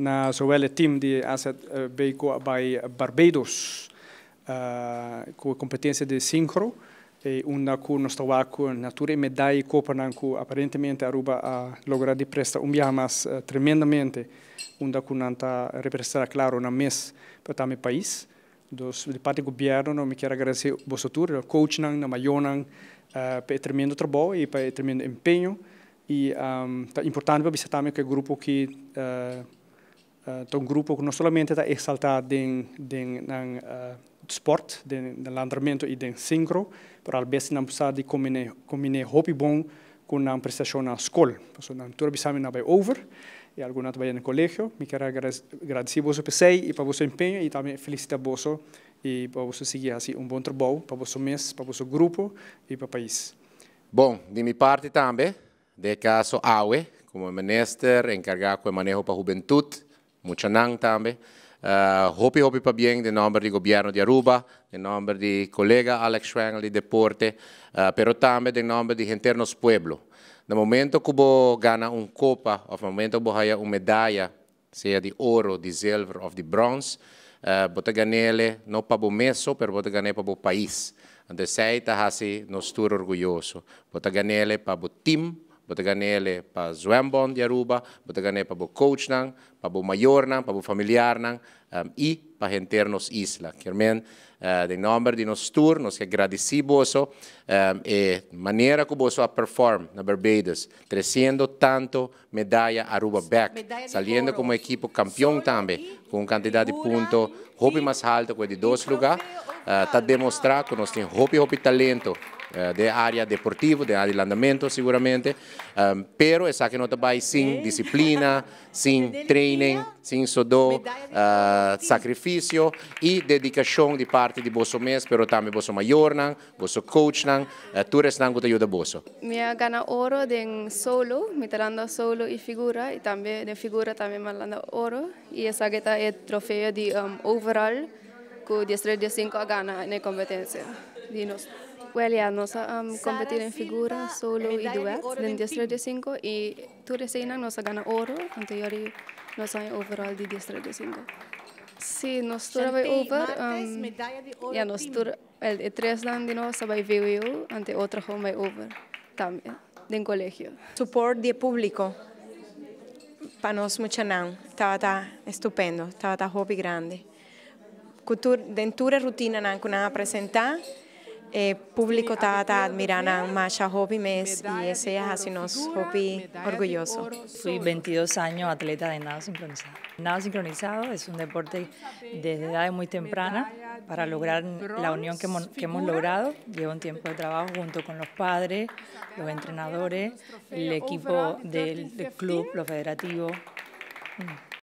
na zowel het team die AZ bij Barbados com competência de synchro e unda ku nós trabalhamos natura medalha copa ku aparentemente Aruba a lograr de presta mas tremendamente unda ku nanta representar claro na mês para também país dos de parte do governo não me quero agradecer vosso tour coach na maionang para tremendo trabalho e para tremendo empenho e é importante para visitar também que grupo que um grupo que não somente está exaltado em sport, de lançamento e de synchro, para al best não precisa de combinar hobby bom com uma prestação na escola. Então, na tour bisame na vai over e alguma vai no colégio. Me quero agradecer você por sei e para você empenho e também felicitar você e para você seguir assim bom trabalho para você mês, para você grupo e para o país. Bom, de minha parte também, de caso AUE, como ministro encargado do manejo para a juventude, muito nang também. Hopi para bem de nome do governo de Aruba, de nome do colega Alex Schwengel de deporte, pero também de nome de gente nos pueblo. No momento que você ganha copa, ou no momento que você ganha medalha, seja de ouro, de silver ou de bronze, você ganha não para o mês, mas você ganha para o país. Então, sei que nós estamos orgulhosos. Você ganha para o time, você ganha para o Zwembond de Aruba, você ganha para o coach, para o maior, para o familiar e para a gente nos isla. Querem, em nome de nosso tour, nós agradecemos e a maneira que você performa na Barbados, trazendo tanto medalha Aruba back, saliendo como equipe campeão também, com quantidade de pontos, hobby mais alto que de 2 lugares, está demonstrando que nós temos hobby talento. De área deportiva, de área de andamento seguramente, pero essa que não vai sem disciplina, sem treino, sem só sacrifício e dedicação de parte de vosso mês, pero também vosso maior, vosso coach, tudo isso que ajuda vosso. Me gana ouro em solo, me talando solo e figura, e também de figura também me talando ouro, e essa que é troféu de overall, que o Distrito de 5 gana na competência de nós. Well, yeah, nós competimos em figura, solo e duet, no Distrito de 5, e toda cena nós ganhamos ouro, anterior nós ganhamos overall de Distrito de 5. Sim, nós estamos over, yeah, nós estamos, três anos de nós vai VWO, ante outro vai over, também, no colégio. Support de público, para nós muito não, estava estupendo, estava hobby grande. Dentro da rotina que nós apresentamos, o público está admirando más a hobby mes y ese es así nos hobby orgulloso. Fui 22 años atleta de nado sincronizado. Nado sincronizado es un deporte desde edad muy temprana para lograr la unión que hemos logrado. Lleva un tiempo de trabajo junto con los padres, los entrenadores, el equipo del club, los federativos.